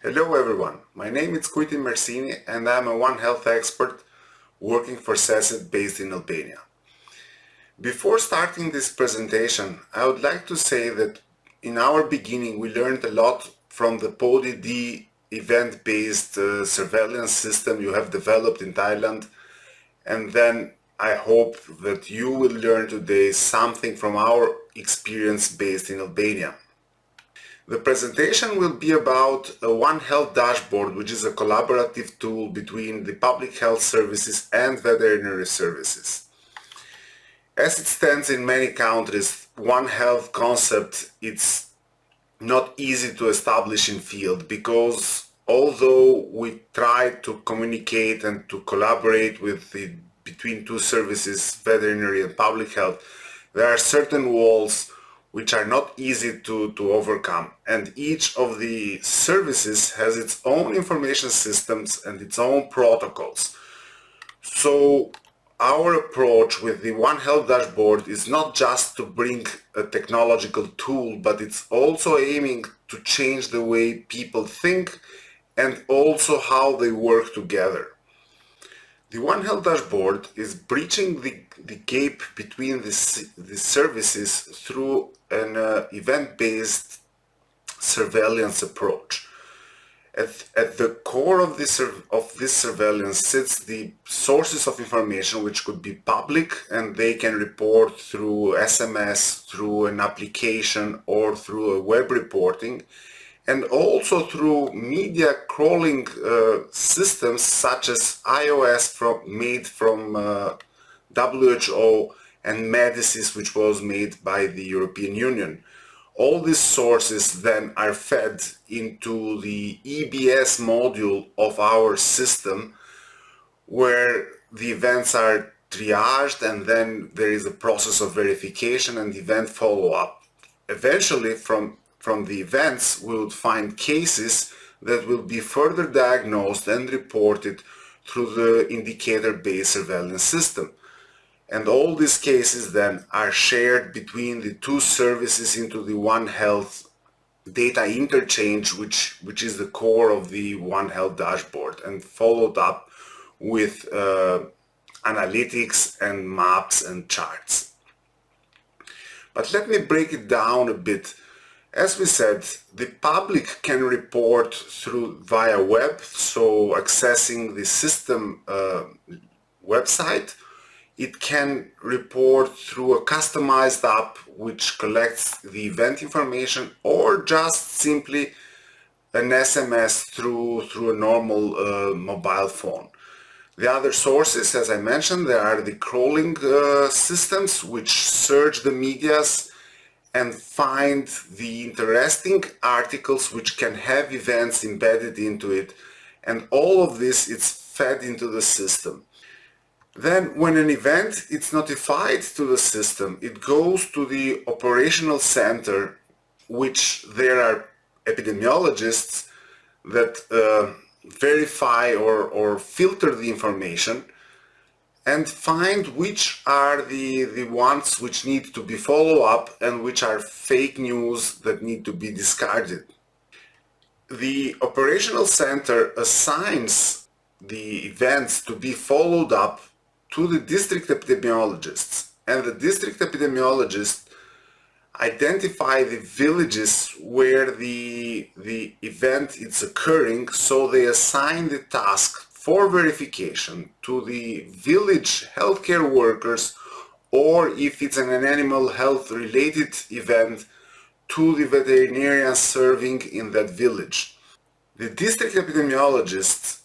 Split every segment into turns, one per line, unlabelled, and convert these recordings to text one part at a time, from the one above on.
Hello everyone, my name is Kujtim Mersini and I'm a One Health expert working for SISI based in Albania. Before starting this presentation, I would like to say that in our beginning we learned a lot from the PODD event-based surveillance system you have developed in Thailand, and then I hope that you will learn today something from our experience based in Albania. The presentation will be about a One Health dashboard, which is a collaborative tool between the public health services and veterinary services. As it stands in many countries, One Health concept it's not easy to establish in field because although we try to communicate and to collaborate between two services, veterinary and public health, there are certain walls which are not easy to overcome, and each of the services has its own information systems and its own protocols. So our approach with the One Health dashboard is not just to bring a technological tool, but it's also aiming to change the way people think and also how they work together. The One Health dashboard is bridging the gap between the services through an event-based surveillance approach. At the core of this surveillance sits the sources of information, which could be public, and they can report through SMS, through an application, or through a web reporting, and also through media crawling systems such as iOS made from WHO and Mersini, which was made by the European Union. All these sources then are fed into the EBS module of our system, where the events are triaged, and then there is a process of verification and event follow-up. Eventually, from the events, we would find cases that will be further diagnosed and reported through the indicator-based surveillance system. And all these cases then are shared between the two services into the One Health data interchange, which is the core of the One Health dashboard, and followed up with analytics and maps and charts. But let me break it down a bit. As we said, the public can report via web, so accessing the system website. It can report through a customized app which collects the event information, or just simply an SMS through a normal mobile phone. The other sources, as I mentioned, there are the crawling systems which search the medias and find the interesting articles which can have events embedded into it, and all of this is fed into the system. Then when an event is notified to the system, it goes to the operational center, which there are epidemiologists that verify or filter the information and find which are the ones which need to be followed up and which are fake news that need to be discarded. The operational center assigns the events to be followed up to the district epidemiologists, and the district epidemiologists identify the villages where the event is occurring, so they assign the task for verification to the village healthcare workers, or if it's an animal health related event, to the veterinarian serving in that village. The district epidemiologists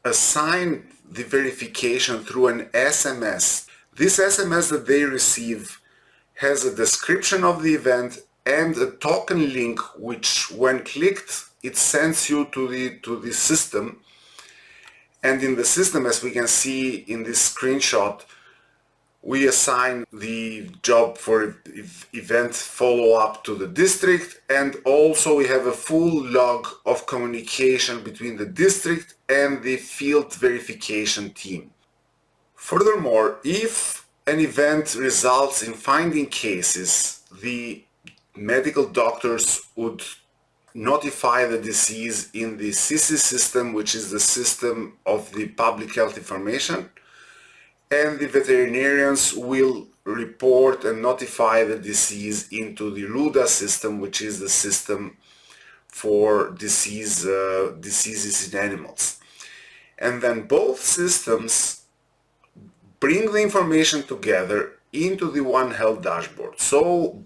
assign the verification through an SMS. This SMS that they receive has a description of the event and a token link, which when clicked it sends you to the system. And in the system, as we can see in this screenshot, we assign the job for event follow-up to the district, and also we have a full log of communication between the district and the field verification team. Furthermore, if an event results in finding cases, the medical doctors would notify the disease in the SISI system, which is the system of the public health information, and the veterinarians will report and notify the disease into the RUDA system, which is the system for diseases in animals. And then both systems bring the information together into the One Health dashboard. So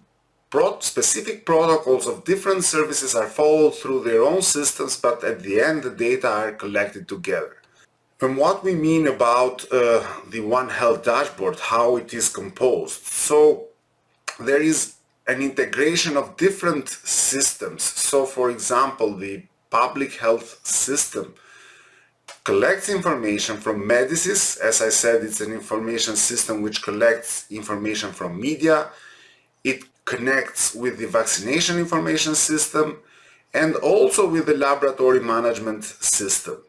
specific protocols of different services are followed through their own systems, but at the end the data are collected together. And what we mean about the One Health dashboard, how it is composed. So there is an integration of different systems. So for example, the public health system collects information from Medicis. As I said, it's an information system which collects information from media. It connects with the vaccination information system and also with the laboratory management system.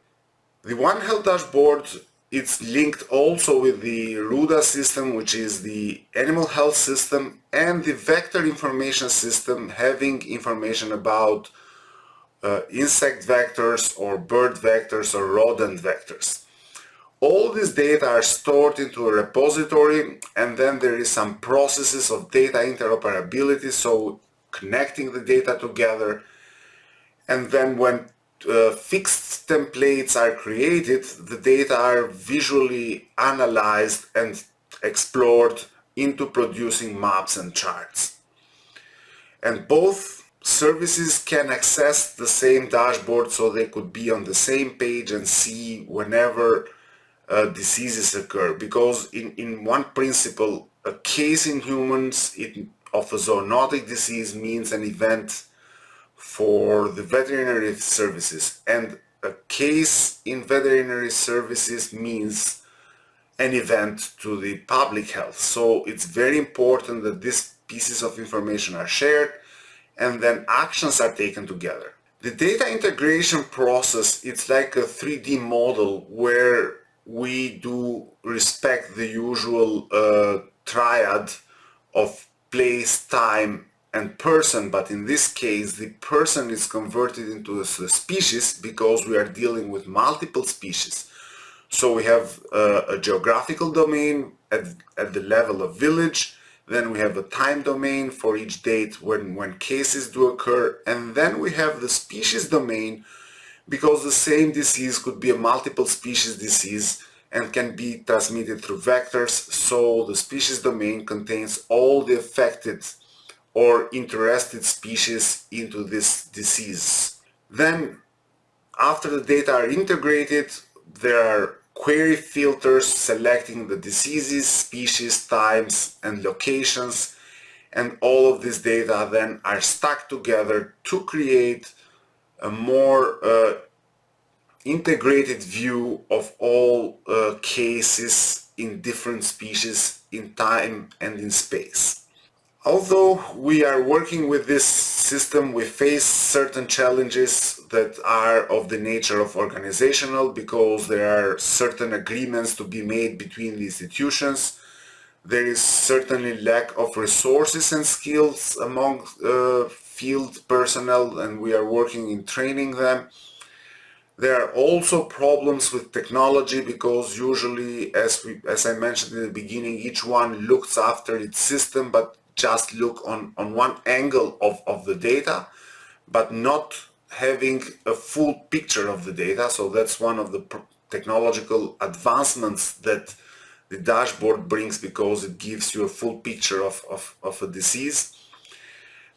The One Health dashboard, it's linked also with the RUDA system, which is the animal health system, and the vector information system, having information about insect vectors or bird vectors or rodent vectors. All these data are stored into a repository, and then there is some processes of data interoperability, so connecting the data together. And then when fixed templates are created, the data are visually analyzed and explored into producing maps and charts. And both services can access the same dashboard, so they could be on the same page and see whenever diseases occur, because in one principle, a case in humans of a zoonotic disease means an event for the veterinary services, and a case in veterinary services means an event to the public health. So it's very important that these pieces of information are shared and then actions are taken together. The data integration process, it's like a 3D model where we do respect the usual triad of place, time, and person, but in this case the person is converted into a species because we are dealing with multiple species. So we have a geographical domain at the level of village, then we have a time domain for each date when cases do occur, and then we have the species domain because the same disease could be a multiple species disease and can be transmitted through vectors. So the species domain contains all the affected or interested species into this disease. Then, after the data are integrated, there are query filters selecting the diseases, species, times, and locations, and all of this data then are stacked together to create a more integrated view of all cases in different species in time and in space. Although we are working with this system, we face certain challenges that are of the nature of organizational, because there are certain agreements to be made between the institutions. There is certainly lack of resources and skills among field personnel, and we are working in training them. There are also problems with technology, because usually, as I mentioned in the beginning, each one looks after its system, but just look on one angle of the data, but not having a full picture of the data. So that's one of the technological advancements that the dashboard brings, because it gives you a full picture of a disease.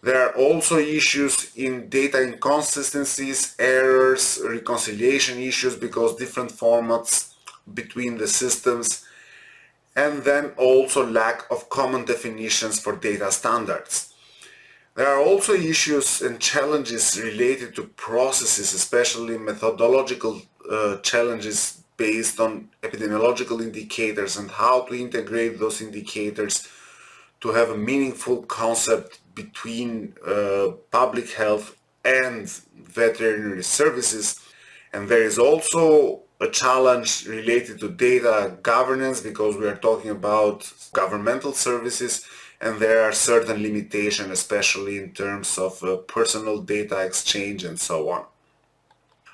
There are also issues in data inconsistencies, errors, reconciliation issues, because different formats between the systems, and then also lack of common definitions for data standards. There are also issues and challenges related to processes, especially methodological challenges based on epidemiological indicators and how to integrate those indicators to have a meaningful concept between public health and veterinary services. And there is also a challenge related to data governance, because we are talking about governmental services, and there are certain limitations, especially in terms of personal data exchange and so on.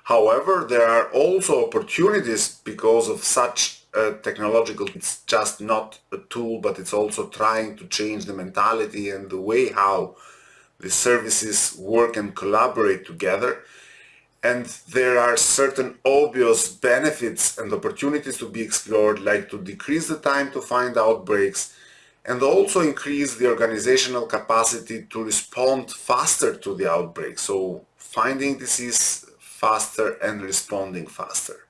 However, there are also opportunities because of such technological. It's just not a tool, but it's also trying to change the mentality and the way how the services work and collaborate together. And there are certain obvious benefits and opportunities to be explored, like to decrease the time to find outbreaks and also increase the organizational capacity to respond faster to the outbreak. So finding disease faster and responding faster.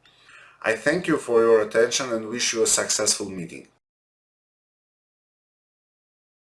I thank you for your attention and wish you a successful meeting.